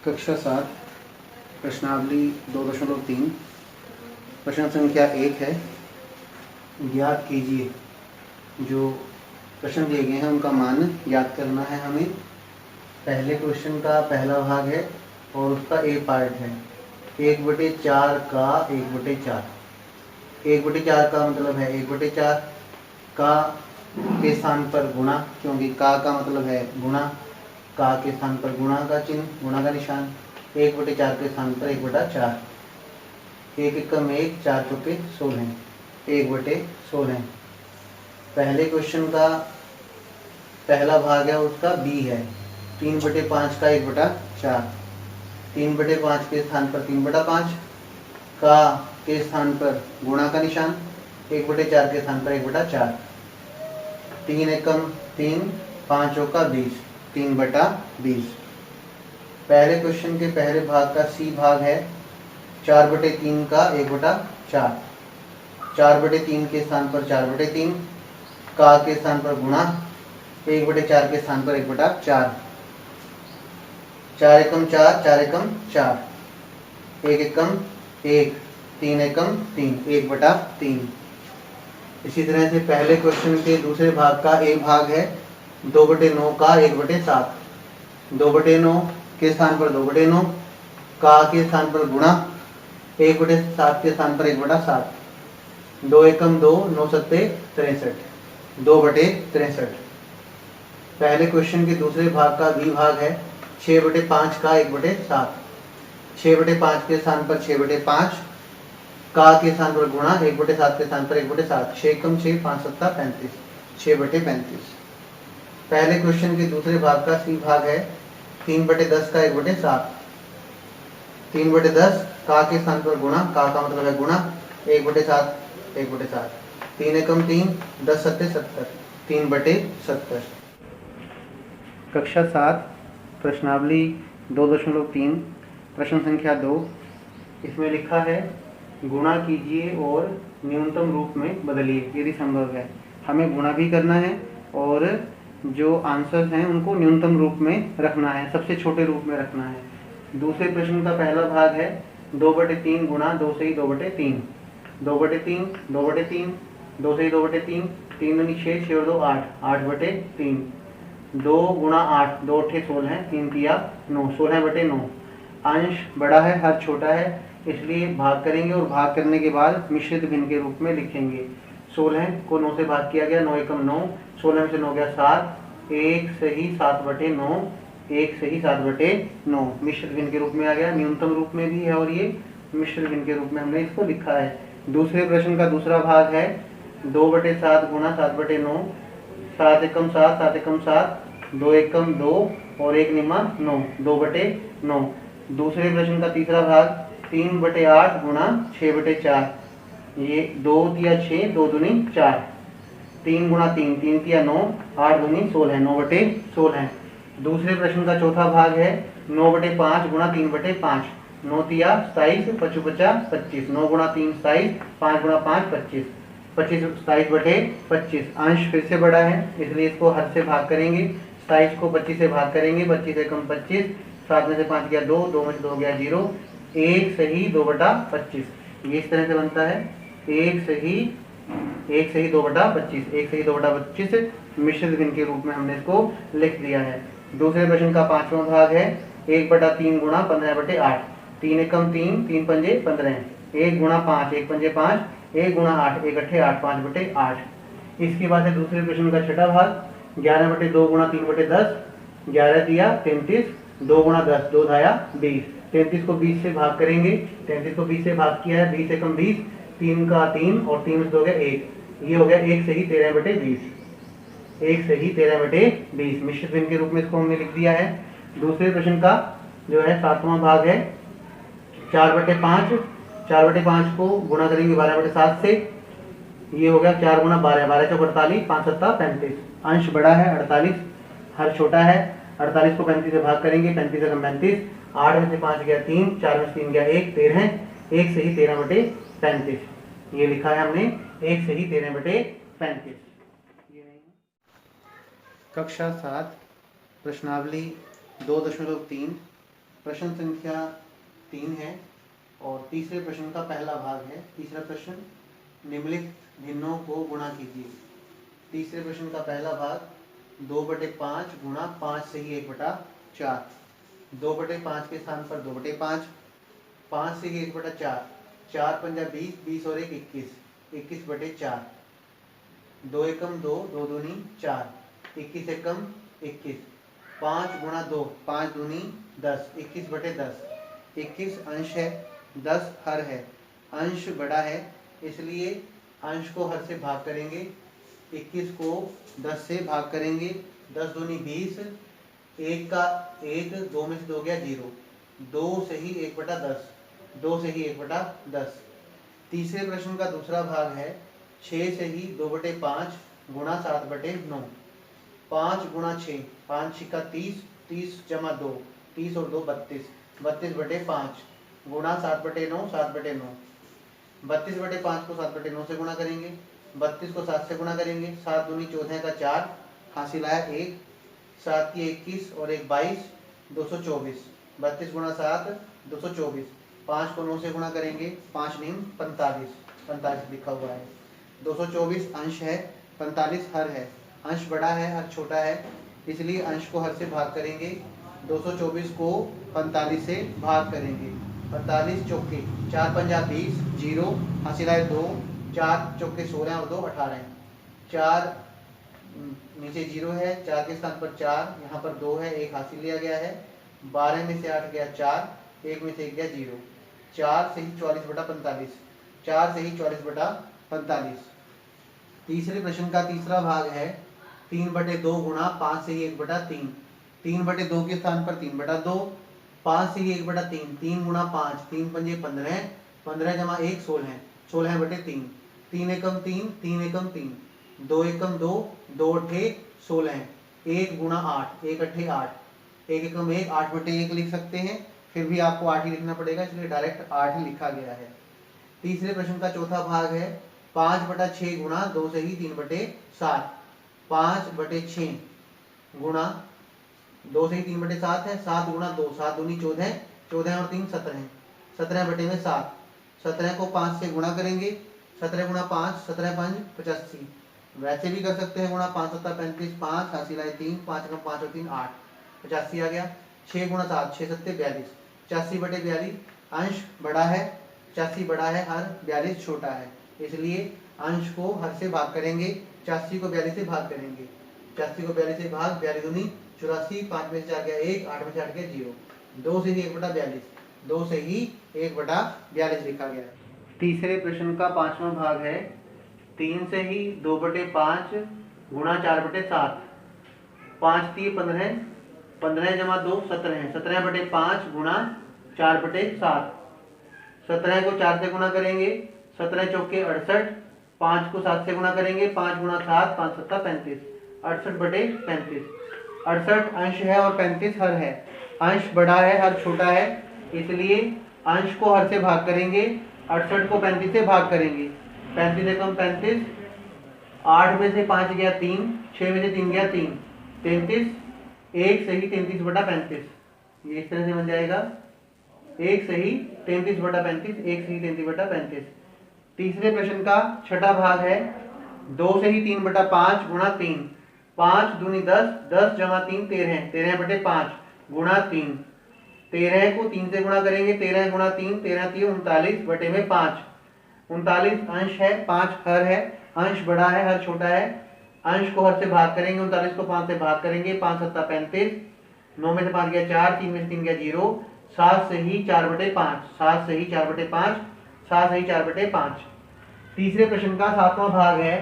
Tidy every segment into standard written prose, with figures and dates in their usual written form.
कक्षा 7 प्रश्नावली 2.3 प्रश्न संख्या 1 है। ज्ञात कीजिए। जो प्रश्न दिए गए हैं उनका मान याद करना है हमें। पहले क्वेश्चन का पहला भाग है और उसका ए पार्ट है 1/4 का 1/4। 1/4 का मतलब है 1/4 का के स्थान पर गुणा, क्योंकि का मतलब है गुणा। का के स्थान पर गुणा का चिन्ह, गुणा का निशान। 1/4 के स्थान पर 1/4। 1 एकम 1, 4 चौके 16, 1/16। पहले क्वेश्चन का पहला भाग है उसका बी है 3/5 का 1/4। 3/5 के स्थान पर 3/5, का के स्थान पर गुणा का निशान, 1/4 के स्थान पर 1/4। 3 एकम 3, 5 चौका 20, 3/20। पहले क्वेश्चन के पहले भाग का सी भाग है 4/3 का 1/4। 4/3 के स्थान पर 4/3, का के स्थान पर गुणा, 1/4 के स्थान पर 1/4। 4 एकम 4, 4 एकम 4, 1 एकम 1, 3 एकम 3, 1/3। इसी तरह से पहले क्वेश्चन के दूसरे भाग का ए भाग है 2/9 का 1/7। 2/9 के स्थान पर 2/9, का के स्थान पर गुणा, 1/7 के स्थान पर 1/7। 2 एकम 2, 9 सत्ते 63, 2/63। पहले क्वेश्चन के दूसरे भाग का बी भाग है 6/5 का 1/7। 6/5 के स्थान पर 6/5, का के स्थान पर गुणा, 1/7 के स्थान पर 1/7। 6 एकम 6, 5 सत्ता 35, 6/35। पहले क्वेश्चन के दूसरे भाग का सी भाग है 3/10 का 1/7। 3/10, का के स्थान पर गुणा, का मतलब है गुणा, 1/7, 1/7। 3 एकम 3, 10 सत्ते 70, 3/70। कक्षा 7 प्रश्नावली 2.3 प्रश्न संख्या 2। इसमें लिखा है गुणा कीजिए और न्यूनतम रूप में बदलिए यदि संभव है। हमें गुणा भी करना है और जो आंसर्स हैं उनको न्यूनतम रूप में रखना है, सबसे छोटे रूप में रखना है। दूसरे प्रश्न का पहला भाग है 2/3 गुणा 2 से ही 2/3। 2/3, 2/3, 2 से ही 2/3, 3 दूनी 6, 6 और 2 8, 8/3। 2 गुणा 8, 2 8 16, 3 तिया 9, 16/9। अंश बड़ा है, हर छोटा है, इसलिए भाग करेंगे और भाग करने के बाद मिश्रित भिन्न के रूप में लिखेंगे। 16 को 9 से भाग किया गया, 9 एकम 9, 16 में से 9 गया 7, 1 सही 7/9, 1 सही 7/9 मिश्रित भिन्न के रूप में आ गया। न्यूनतम रूप में भी है और ये मिश्रित भिन्न के रूप में हमने इसको लिखा है। दूसरे प्रश्न का दूसरा भाग है 2/7 गुणा 7/9। 7 एकम 7, 7 एकम 7, 2 एकम 2 और 1 निमा 9, 2/9। दूसरे प्रश्न का तीसरा भाग 3/8 गुणा 6/4। ये 2 दिया 6, 2 दूनी 4, 3 गुणा 3, 3 तिया 9, 8 दूनी 16, 9/16। दूसरे प्रश्न का चौथा भाग है 9/5 गुणा 3/5। 9 तिया 27, 55, 25, 9 गुणा 3 27, 5 गुणा 5 25, 25 27/25। अंश फिर से बड़ा है इसलिए इसको हर से भाग करेंगे। 27 को 25 से भाग करेंगे, 25 एकम 25, 7 में से 5 गया 2, 2 में से 2 गया 0, 1 सही 2/25। ये इस तरह से बनता है 1 सही 2/25, 1 सही 2/25 मिश्रित भिन्न के रूप में हमने इसको लिख दिया है। दूसरे प्रश्न का पांचवा भाग है 1/3 गुणा 15/8। 3 एकम 3, 3 पंजे 15, 1 गुणा 5, 1 पंजे 5, 1 गुणा 8, 1 अट्ठे 8, 5/8। इसके बाद है दूसरे प्रश्न का छठा भाग 11/2 गुणा 3/10। 11 दिया 33, 2 गुणा 10, 2 धाया 20। 33 को 20 से भाग करेंगे, 33 को 20 से भाग किया है, 20 एकम 20, 3 का 3 और 3 में से 2 गया 1, ये हो गया 1 सही 13/20, 1 सही 13/20 मिश्रित भिन्न के रूप में इसको हमने लिख दिया है। दूसरे प्रश्न का जो है सातवां भाग है 4/5। 4/5 को गुणा करेंगे 12/7 से, ये हो गया 4 गुणा 12, 12 चौक 48, 5 सत्ता 35। अंश बड़ा है 48, हर छोटा है। 48 को 35 से भाग करेंगे, 35 एकम 35, 8 में से 5 गया 3, 4 में से 3 गया 1, 13, 1 सही 13/35। ये लिखा है हमने 1 सही 13/35। कक्षा 7 प्रश्नावली 2.3 प्रश्न संख्या 3 है और तीसरे प्रश्न का पहला भाग है। तीसरा प्रश्न, निम्नलिखित भिन्नों को गुणा कीजिए। तीसरे प्रश्न का पहला भाग 2/5 गुणा 5 से ही 1/4। 2/5 के स्थान पर 2/5, 5 से ही 1/4, 4 पंजा 20, 20 और 1 21, 21/4। 2 एकम 2, 2 दूनी 4, 21 एकम 21। 5 गुणा 2, 5 दूनी 10, 21/10। 21 अंश है, 10 हर है। अंश बड़ा है इसलिए अंश को हर से भाग करेंगे। 21 को 10 से भाग करेंगे। 10 दूनी 20, 1 का 1, 2 में से 2 गया 0, 2 से ही 1/10, 2 से ही 1/10। तीसरे प्रश्न का दूसरा भाग है 6 से ही 2/5 गुणा 7/9। 5 गुणा 6, 5 छिक्का 30, 30 जमा 2, 30 और 2 32, 32/5 गुणा 7/9, 7/9। 32/5 को 7/9 से गुणा करेंगे। 32 को 7 से गुणा करेंगे। 7 दूनी 14 का 4, हासिल आया 1, 7 की 21 और 1 22, 224। 32 गुणा 7, 224। 5 को 9 से गुणा करेंगे। 5 नीम 45, 45 लिखा हुआ है। 224 अंश है, 45 हर है। अंश बड़ा है, हर छोटा है, इसलिए अंश को हर से भाग करेंगे। 224 को 45 से भाग करेंगे। 45 चौके 4 पंजा 20, 0, हासिल आए 2, 4 चौके 16 और 2 18। 4 नीचे 0 है, 4 के स्थान पर 4, यहाँ पर 2 है, 1 हासिल लिया गया है। 12 में से 8 गया 4, 1 में से 1 गया 0। 4 से ही 44/45, 4 से ही 44/45। तीसरे प्रश्न का तीसरा भाग है 3/2 गुणा 5 से ही 1/3। 3/2 के स्थान पर 3/2, 5 से ही 1/3, 3 गुणा 5, 3 पंजे 15, 15 जमा 1 16, 16/3। 3 एकम 3, 3 एकम 3, 2 एकम 2, 2 अट्ठे 16, 1 गुणा 8, 1 अट्ठे 8, 1 एकम 1, 8/1 लिख सकते हैं। फिर भी आपको 8 ही लिखना पड़ेगा, इसलिए डायरेक्ट 8 ही लिखा गया है। तीसरे प्रश्न का चौथा भाग है 5/6 गुणा 2 से ही 3/7। 5/6 गुणा 2 से ही 3/7 है। 7 गुणा 2, 7 दूनी 14, 14 और 3 17, 17/7। 17 को 5 से गुणा करेंगे। 17 गुणा 5, 17 5 85। वैसे भी कर सकते हैं गुणा 5 7 35, 5 हासिल आए 3, 5 का 5 और 3 8, 85 आ गया। 6 गुणा 7, 6 7 42, 85/42। अंश बड़ा है, 85 बड़ा है, हर 42 छोटा है, इसलिए अंश को हर से भाग करेंगे। 85 को 42 से भाग करेंगे। 85 को 42 से भाग, 42 दूनी 84, 5 में से 4 गया 1, 8 में से 8 गया 0, 2 से ही 1/42, 2 से ही 1/42 लिखा गया। तीसरे प्रश्न का पांचवा भाग है 3 से ही 2/5 गुणा 4/7। 5 3 15, 15 जमा 2 17, 17/5 गुणा 4/7। 17 को 4 से गुणा करेंगे। 17 चौके 68, 5 को 7 से गुणा करेंगे। 5 गुणा 7, 5 7 35, 68/35। 68 अंश है और 35 हर है। अंश बड़ा है, हर छोटा है, इसलिए अंश को हर से भाग करेंगे। 68 को 35 से भाग करेंगे। 35 एकम 35, 8 में से 5 गया 3, 6 में से 3 गया 3, 33, 1 से ही 33/35। ये इस तरह से बन जाएगा, 1 से ही 33/35, 1 से ही 33/35। तीसरे प्रश्न का छठा भाग है 2 से ही 3/5 गुणा 3। 5 दूनी 10, 10 जमा 3 13, 13/5 गुणा 3। 13 को 3 से गुणा करेंगे। 13 गुणा 3, 13 3 39/5। 39 अंश है, 5 हर है। अंश बड़ा है, हर छोटा है, अंश को हर से भाग करेंगे। 39 को 5 से भाग करेंगे। 5 7 35, 9 में से 5 गया 4, 3 में से 3 गया 0, 7 से ही 4/5, 7 से ही 4/5, 7 से ही 4/5। तीसरे प्रश्न का सातवां भाग है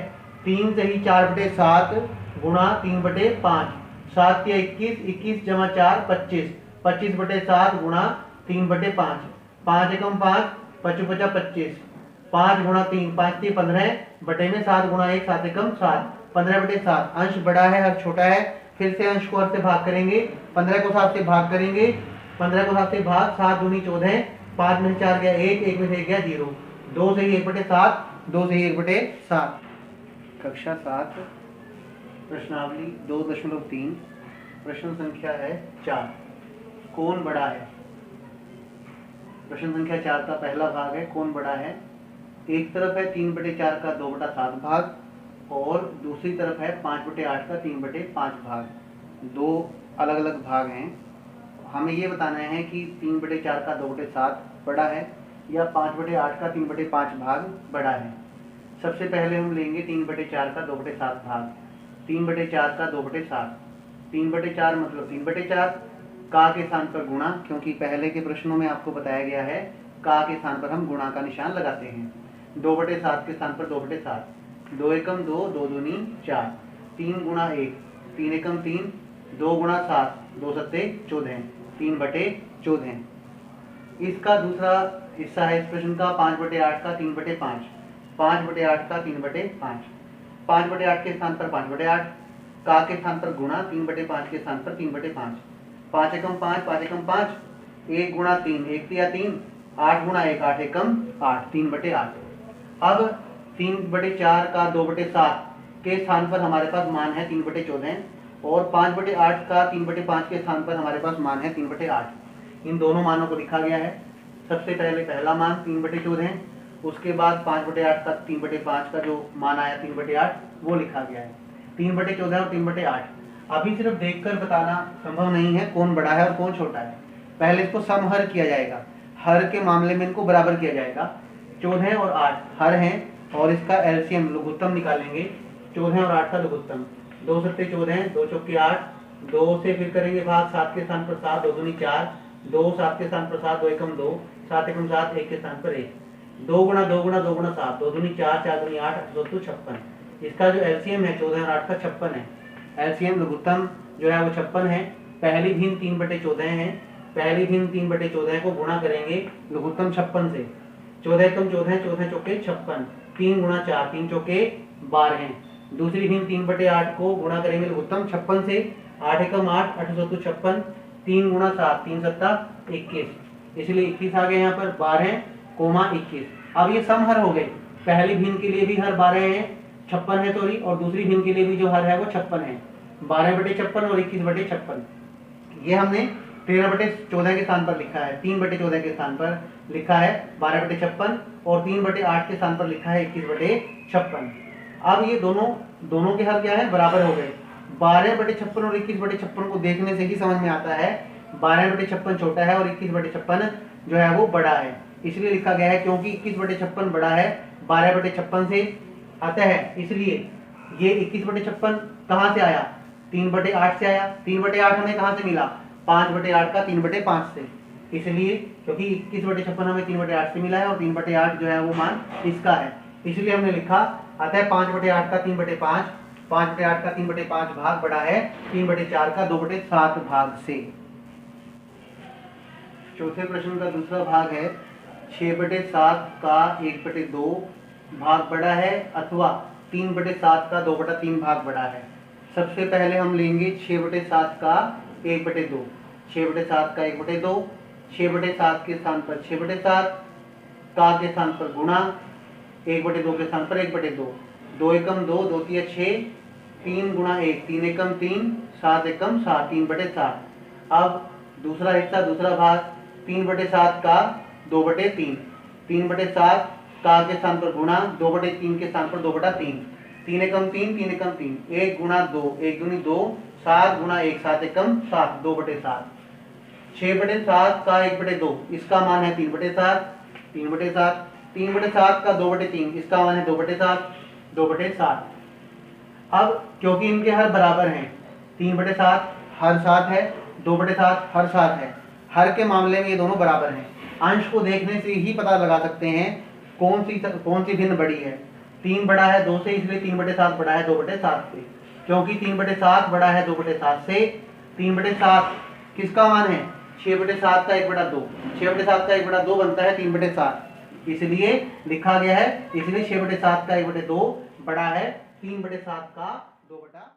3 से ही 4/7 गुणा 3/5। 7 या 21, 21 जमा 4 25, 25/7 गुणा 3/5। 5 एकम 5, 5 5 25, 5 गुणा 3, 5 3 15, बटे में 7 गुणा 1, 7 एकम 7, 15/7। अंश बड़ा है, हर छोटा है, फिर से अंश को हर से भाग करेंगे। 15 को 7 से भाग करेंगे। 15 को 7 से भाग, 7 दूनी 14, 5 में से 4 गया 1, 1 में से 1 गया 0, 2 से ही 1/7, 2 से ही 1/7। कक्षा 7 प्रश्नावली 2.3, प्रश्न संख्या है 4। कौन बड़ा है? प्रश्न संख्या 4 का पहला भाग है कौन बड़ा है। एक तरफ है 3/4 का 2/7 भाग और दूसरी तरफ है 5/8 का 3/5 भाग। दो अलग अलग भाग हैं। हमें ये बताना है कि 3/4 का 2/7 बड़ा है या 5/8 का 3/5 भाग बड़ा है। सबसे पहले हम लेंगे 3/4 का 2/7 भाग। 3/4 का 2/7, 3/4 मतलब 3/4 का के स्थान पर गुणा, क्योंकि पहले के प्रश्नों में आपको बताया गया है का के स्थान पर हम गुणा का निशान लगाते हैं। 2/7 के स्थान पर 2/7, 2 एकम 2, 2 दूनी 4, 3 गुणा 1, 3 एकम 3, 2 गुणा 7, 2 सत्ते 14, 3/14। इसका दूसरा हिस्सा है इस प्रश्न का 5/8 का 3/5, 5/8 का 3/5, 5/8 के स्थान पर 5/8, का के स्थान पर गुणा, 3/5 के स्थान पर 3/5, 5 एकम 5, 5 एकम 5, 1 गुणा 3, 1 तिया 3, 8 गुणा 1, 8 एकम 8, 3/8। अब 3/4 का 2/7 के स्थान पर हमारे पास मान है 3/14 और 5/8 का 3/5 के स्थान पर हमारे पास मान है 3/8। इन दोनों मानों को लिखा गया है। सबसे पहले पहला मान 3/14, उसके बाद 5/8 का 3/5 का जो मान आया 3/8 वो लिखा गया है। 3/14 और 3/8 अभी सिर्फ देखकर बताना संभव नहीं है कौन बड़ा है और कौन छोटा है। पहले इसको समहर किया जाएगा। हर के मामले में इनको बराबर किया जाएगा। 14 और 8 हर हैं और इसका एलसीएम लघुत्तम निकालेंगे। 14 और 8 का लघुत्तम, 2 सत्ते 14, 2 चौके 8, 2 से फिर करेंगे भाग, 7 के स्थान पर 7, 2 दूनी 4, 2 7 के स्थान पर 7, 2 एकम 2, 7 एकम 7, 1 के स्थान पर 1, 2 गुणा 2 गुणा 2 गुणा 7, 2 दूनी 4, 4 दूनी 8, 8 56। इसका जो एलसीएम है 14 और 8 का 56 है। एलसीएम लघुत्तम जो है वो 56 है। पहली भिन्न 3/14 है। पहली भिन्न 3/14 को गुणा करेंगे लघुत्तम 56 से। 14 एकम 14, 14 चौके 56, 3 गुणा 4, 3 चौके 12। दूसरी भिन्न 3/8 को गुणा करेंगे लघुत्तम 56 से। 8 एकम 8, 8 सत्तू 56, 3 गुणा 7, 3 सत्ता 21, इसलिए 21 आ गए यहाँ पर 12, 21। अब ये समहर हो गए। पहली भिन्न के लिए भी हर 12 है, 56 है सॉरी, और दूसरी भिन्न के लिए भी जो हर है वो 56 है। 12/56 और 21/56। ये हमने 13/14 के स्थान पर लिखा है, 3/14 के स्थान पर लिखा है 12/56 और 3/8 के स्थान पर लिखा है 21/56। अब ये दोनों के हर क्या है, बराबर हो गए। 12/56 और 21/56 को देखने से ही समझ में आता है 12/56 छोटा है और 21/56 जो है वो बड़ा है। इसलिए लिखा गया है क्योंकि 21/56 बड़ा है 12/56 से, अतः इसलिए ये 21/56 कहाँ से आया, 3/8 से आया। 3/8 हमें कहाँ से मिला, 5/8 का 3/5 से। इसलिए क्योंकि 21/56 हमें 3/8 से मिला है और 3/8 जो है वो मान इसका है, इसलिए हमने लिखा अतः 5/8 का 3/5, 5/8 का 3/5 भाग बड़ा है 3/4 का 2/7 भाग से। चौथे प्रश्न का दूसरा भाग है 6/7 का 1/2 भाग बड़ा है अथवा 3/7 का 2/3 भाग बड़ा है। सबसे पहले हम लेंगे 6/7 का 1/2। 6/7 का 1/2, 6/7 के स्थान पर 6/7, का के स्थान पर गुणा, 1/2 के स्थान पर 1/2, 2 एकम 2, 2 तिया 6, 3 गुणा 1, 3 एकम 3, 7 एकम 7, 3/7। अब दूसरा हिस्सा, दूसरा भाग 3/7 का 2/3, 3/7 का के स्थान पर गुणा, 2/3 के स्थान पर 2/3, 3 एकम 3, 3 एकम 3, 1 गुणा 2, 1 दूनी 2, 7 गुणा 1, 7 एकम 7, 2/7। 6/7 का 1/2, इसका मान है 3/7, 3/7, 3/7 का 2/3, इसका मान है 2/7, 2/7। अब क्योंकि इनके हर बराबर हैं, 3/7 हर 7 है, 2/7 हर 7 है, हर के मामले में ये दोनों बराबर हैं। अंश को देखने से ही पता लगा सकते हैं कौन सी भिन्न बड़ी है। 3 बड़ा है 2 से, इसलिए 3/7 बड़ा है 2/7 से। क्योंकि 3/7 बड़ा है 2/7 से, 3/7 किसका मान है, 6/7 का 1/2, 6/7 का 1/2 बनता है 3/7, इसलिए लिखा गया है, इसलिए 6/7 का 1/2 बड़ा है 3/7 का 2/।